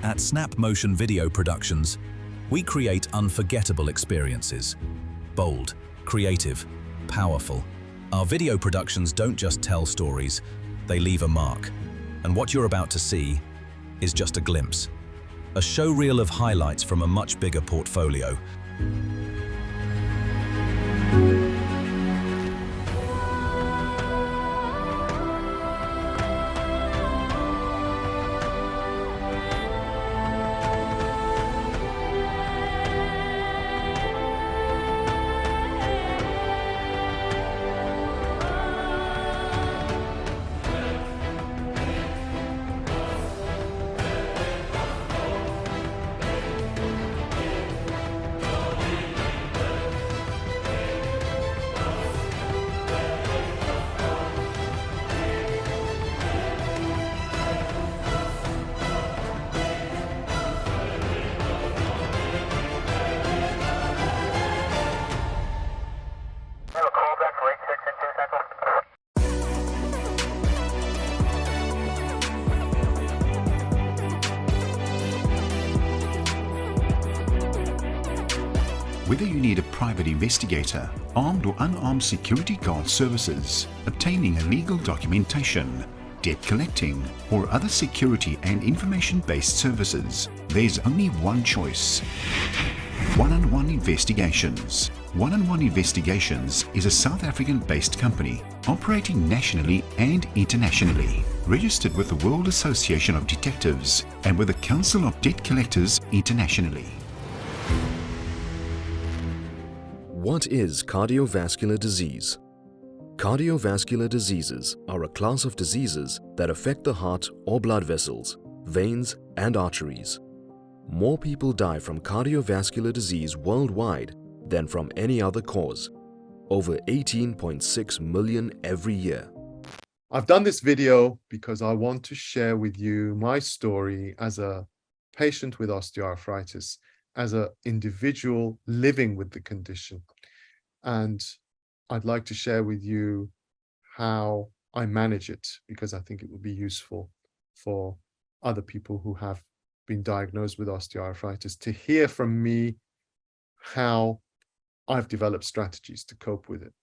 At Snapmotion Video Productions, we create unforgettable experiences. Bold, creative, powerful. Our video productions don't just tell stories, they leave a mark. And what you're about to see is just a glimpse. A showreel of highlights from a much bigger portfolio. Whether you need a private investigator, armed or unarmed security guard services, obtaining legal documentation, debt collecting, or other security and information-based services, there's only one choice. One-on-One Investigations. One-on-One Investigations is a South African-based company operating nationally and internationally, registered with the World Association of Detectives and with the Council of Debt Collectors internationally. What is cardiovascular disease? Cardiovascular diseases are a class of diseases that affect the heart or blood vessels, veins, and arteries. More people die from cardiovascular disease worldwide than from any other cause. Over 18.6 million every year. I've done this video because I want to share with you my story as a patient with osteoarthritis, as an individual living with the condition. And I'd like to share with you how I manage it, because I think it would be useful for other people who have been diagnosed with osteoarthritis to hear from me how I've developed strategies to cope with it.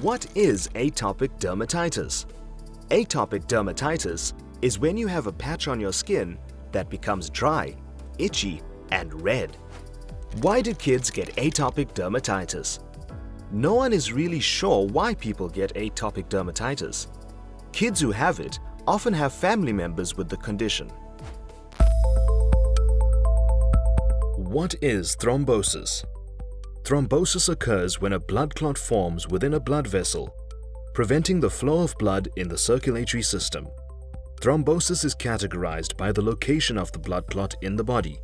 What is atopic dermatitis? Atopic dermatitis is when you have a patch on your skin that becomes dry, itchy, and red. Why do kids get atopic dermatitis? No one is really sure why people get atopic dermatitis. Kids who have it often have family members with the condition. What is thrombosis? Thrombosis occurs when a blood clot forms within a blood vessel, preventing the flow of blood in the circulatory system. Thrombosis is categorized by the location of the blood clot in the body.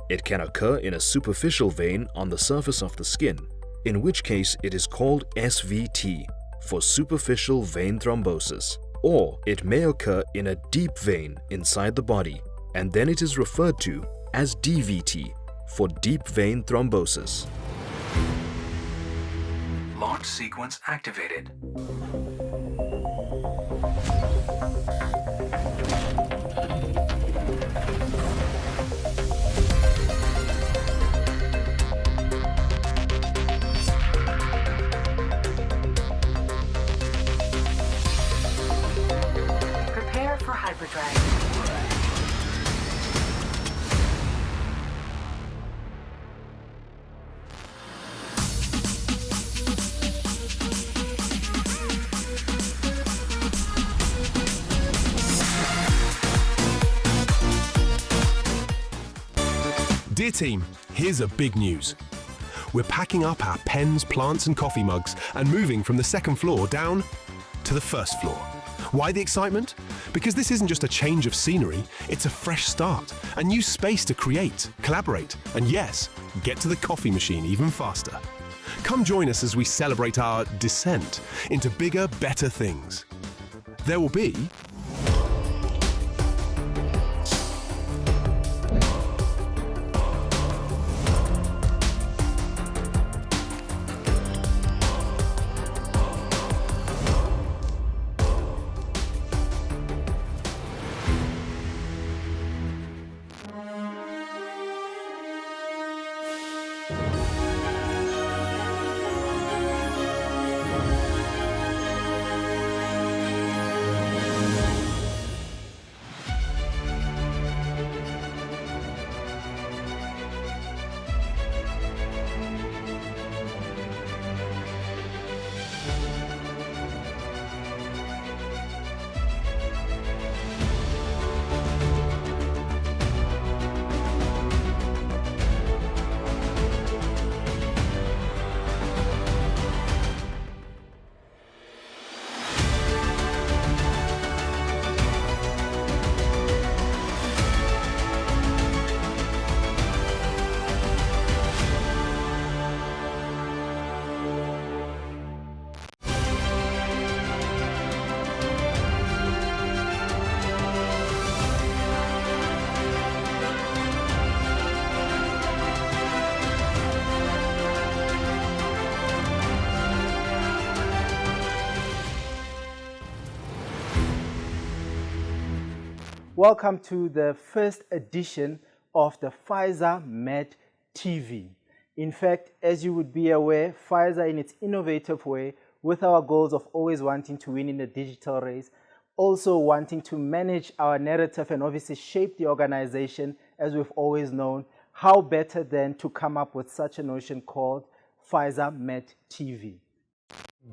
It can occur in a superficial vein on the surface of the skin, in which case it is called SVT for superficial vein thrombosis. Or it may occur in a deep vein inside the body, and then it is referred to as DVT for deep vein thrombosis. Launch sequence activated. Prepare for hyperdrive. Dear team, here's a big news. We're packing up our pens, plants and coffee mugs and moving from the second floor down to the first floor. Why the excitement? Because this isn't just a change of scenery, it's a fresh start, a new space to create, collaborate, and yes, get to the coffee machine even faster. Come join us as we celebrate our descent into bigger, better things. There will be Welcome to the first edition of the Pfizer Med TV. In fact, as you would be aware, Pfizer in its innovative way, with our goals of always wanting to win in the digital race, also wanting to manage our narrative and obviously shape the organization as we've always known, how better than to come up with such a notion called Pfizer Med TV.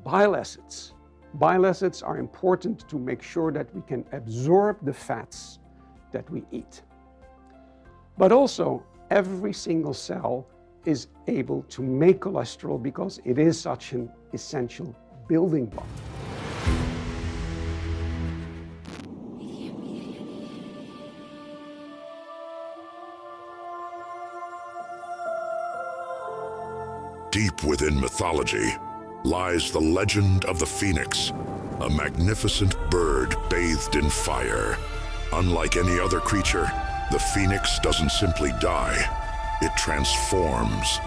Bile acids. Bile acids are important to make sure that we can absorb the fats that we eat. But also, every single cell is able to make cholesterol because it is such an essential building block. Deep within mythology lies the legend of the phoenix, a magnificent bird bathed in fire. Unlike any other creature, the phoenix doesn't simply die, it transforms.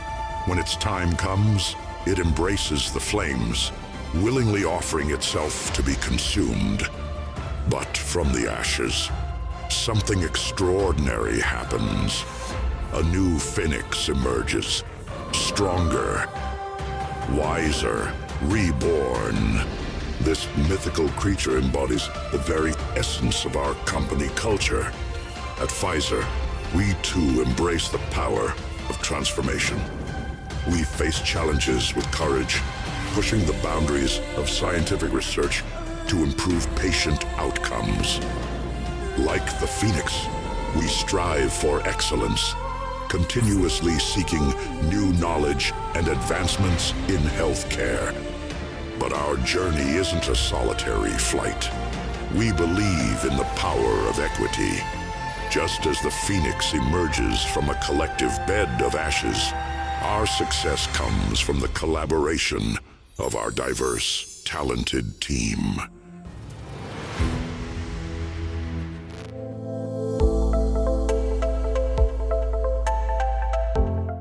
When its time comes, it embraces the flames, willingly offering itself to be consumed. But from the ashes, something extraordinary happens. A new phoenix emerges, stronger, wiser, reborn. This mythical creature embodies the very essence of our company culture. At Pfizer, we too embrace the power of transformation. We face challenges with courage, pushing the boundaries of scientific research to improve patient outcomes. Like the phoenix, we strive for excellence, continuously seeking new knowledge and advancements in healthcare. But our journey isn't a solitary flight. We believe in the power of equity. Just as the phoenix emerges from a collective bed of ashes, our success comes from the collaboration of our diverse, talented team.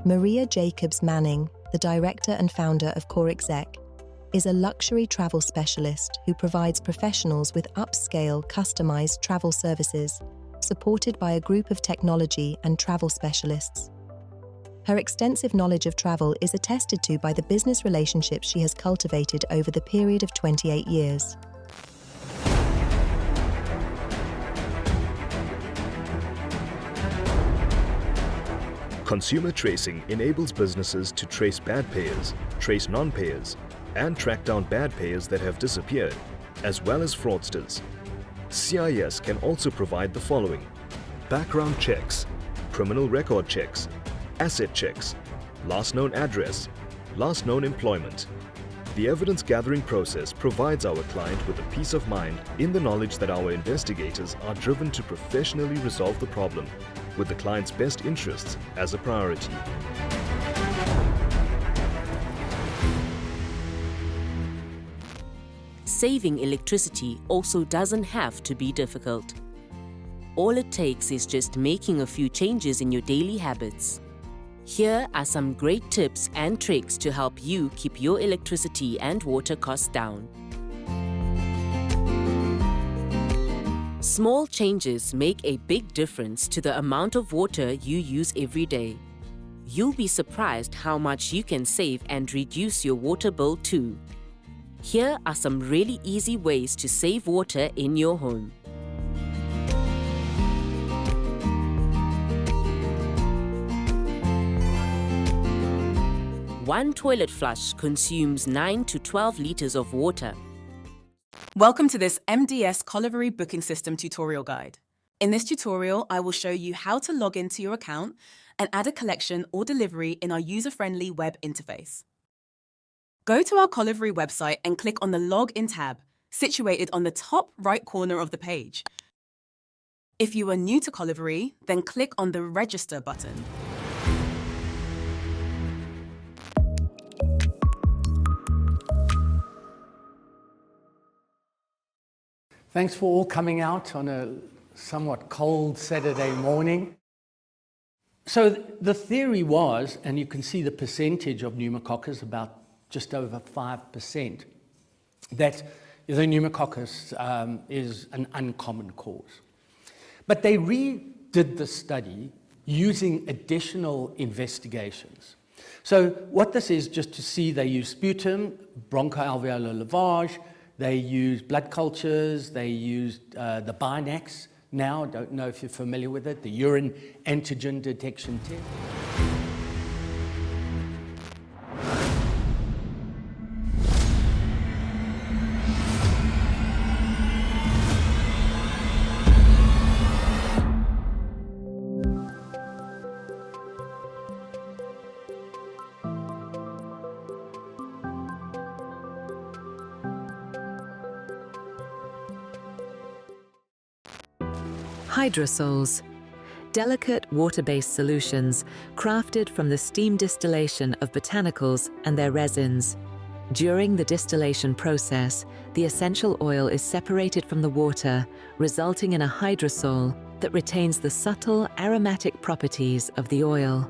Maria Jacobs Manning, the director and founder of Core Exec, is a luxury travel specialist who provides professionals with upscale, customized travel services, supported by a group of technology and travel specialists. Her extensive knowledge of travel is attested to by the business relationships she has cultivated over the period of 28 years. Consumer tracing enables businesses to trace bad payers, trace non-payers, and track down bad payers that have disappeared, as well as fraudsters. CIS can also provide the following: background checks, criminal record checks, asset checks, last known address, last known employment. The evidence gathering process provides our client with a peace of mind in the knowledge that our investigators are driven to professionally resolve the problem, with the client's best interests as a priority. Saving electricity also doesn't have to be difficult. All it takes is just making a few changes in your daily habits. Here are some great tips and tricks to help you keep your electricity and water costs down. Small changes make a big difference to the amount of water you use every day. You'll be surprised how much you can save and reduce your water bill too. Here are some really easy ways to save water in your home. One toilet flush consumes 9 to 12 liters of water. Welcome to this MDS Colliery Booking System tutorial guide. In this tutorial, I will show you how to log into your account and add a collection or delivery in our user-friendly web interface. Go to our Colliery website and click on the Login tab, situated on the top right corner of the page. If you are new to Colliery, then click on the Register button. Thanks for all coming out on a somewhat cold Saturday morning. So the theory was, and you can see the percentage of pneumococcus, about just over 5%, that the pneumococcus is an uncommon cause. But they redid the study using additional investigations. So what this is, just to see, they use sputum, bronchoalveolar lavage, they used blood cultures, they used the Binax now, don't know if you're familiar with it, the urine antigen detection test. Hydrosols, delicate water-based solutions crafted from the steam distillation of botanicals and their resins. During the distillation process, the essential oil is separated from the water, resulting in a hydrosol that retains the subtle aromatic properties of the oil.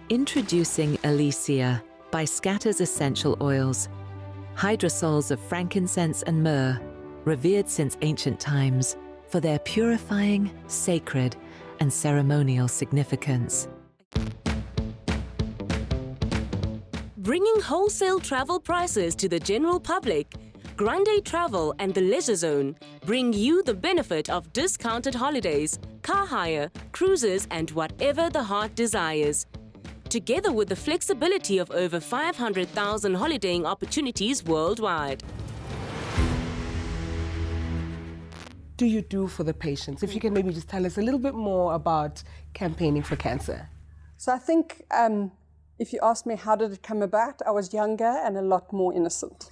Introducing Elysia by Scatter's Essential Oils. Hydrosols of frankincense and myrrh, revered since ancient times, for their purifying, sacred, and ceremonial significance. Bringing wholesale travel prices to the general public, Grande Travel and the Leisure Zone bring you the benefit of discounted holidays, car hire, cruises, and whatever the heart desires. Together with the flexibility of over 500,000 holidaying opportunities worldwide. Do you do for the patients? If you can maybe just tell us a little bit more about campaigning for cancer. So I think if you ask me how did it come about, I was younger and a lot more innocent.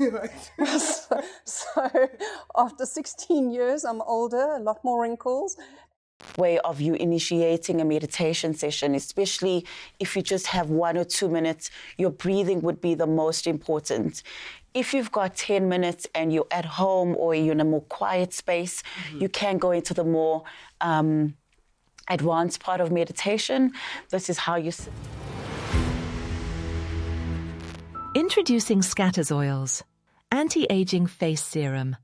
so after 16 years, I'm older, a lot more wrinkles. Way of you initiating a meditation session, especially if you just have 1 or 2 minutes, your breathing would be the most important. If you've got 10 minutes and you're at home or you're in a more quiet space, you can go into the more advanced part of meditation. This is how you sit. Introducing Scatter's Oils, Anti-Aging Face Serum,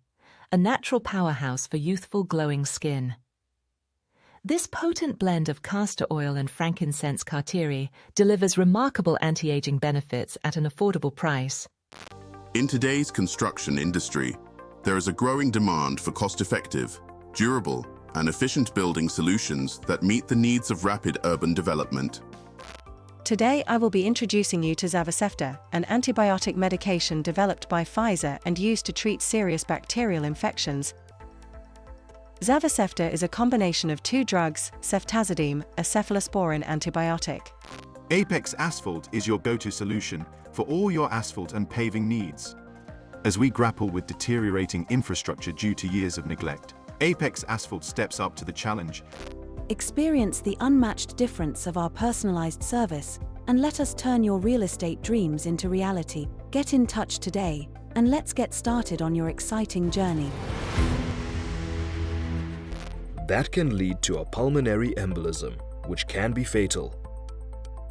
a natural powerhouse for youthful glowing skin. This potent blend of castor oil and frankincense carteri delivers remarkable anti-aging benefits at an affordable price. In today's construction industry, there is a growing demand for cost-effective, durable, and efficient building solutions that meet the needs of rapid urban development. Today, I will be introducing you to Zavicefta, an antibiotic medication developed by Pfizer and used to treat serious bacterial infections. Zavicefta is a combination of 2 drugs, ceftazidime, a cephalosporin antibiotic. Apex Asphalt is your go-to solution for all your asphalt and paving needs. As we grapple with deteriorating infrastructure due to years of neglect, Apex Asphalt steps up to the challenge. Experience the unmatched difference of our personalized service and let us turn your real estate dreams into reality. Get in touch today and let's get started on your exciting journey. That can lead to a pulmonary embolism, which can be fatal.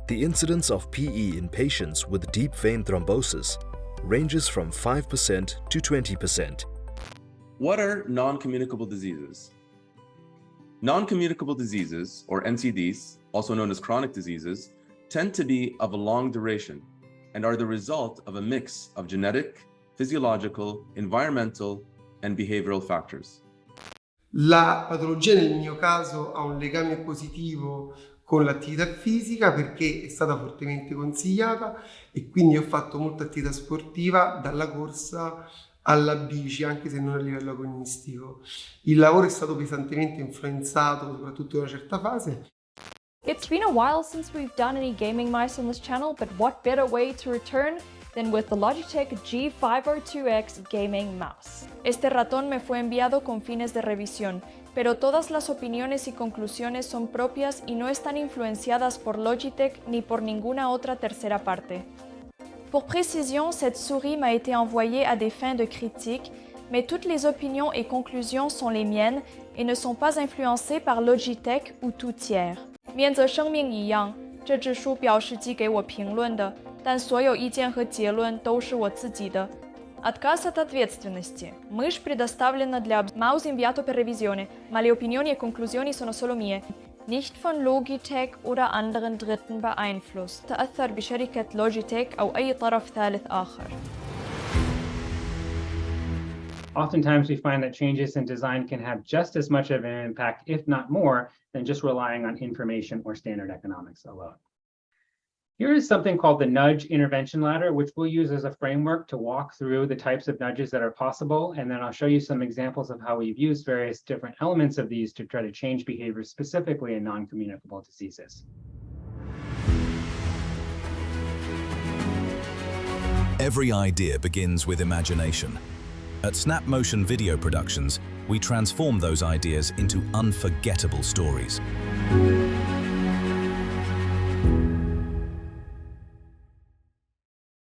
The incidence of PE in patients with deep vein thrombosis ranges from 5% to 20%. What are non-communicable diseases? Non-communicable diseases, or NCDs, also known as chronic diseases, tend to be of a long duration and are the result of a mix of genetic, physiological, environmental, and behavioral factors. La patologia nel mio caso ha un legame positivo con l'attività fisica perché è stata fortemente consigliata e quindi ho fatto molta attività sportiva dalla corsa alla bici, anche se non a livello agonistico. Il lavoro è stato pesantemente influenzato soprattutto in una certa fase. It's been a while since we've done any gaming mice on this channel, but what better way to return than with the Logitech G502X Gaming Mouse. Este ratón me fue enviado con fines de revisión, pero todas las opiniones y conclusiones son propias y no están influenciadas por Logitech ni por ninguna otra tercera parte. Pour précision, cette souris m'a été envoyée à des fins de critique, mais toutes les opinions et conclusions sont les miennes et ne sont pas influencées par Logitech ou tout tiers. 免则生命一样，这只书表是寄给我评论的，但所有意见和结论都是我自己的。Отказ от ответственности. Мышь предоставлена для Mouse inviato per revisione, ma le opinioni e conclusioni sono solo mie. Nicht von Logitech oder anderen Dritten beeinflusst. تأثر بشركة لوجيتك أو أي طرف ثالث آخر. Oftentimes we find that changes in design can have just as much of an impact, if not more, than just relying on information or standard economics alone. Here is something called the nudge intervention ladder, which we'll use as a framework to walk through the types of nudges that are possible. And then I'll show you some examples of how we've used various different elements of these to try to change behavior specifically in non-communicable diseases. Every idea begins with imagination. At Snapmotion Video Productions, we transform those ideas into unforgettable stories.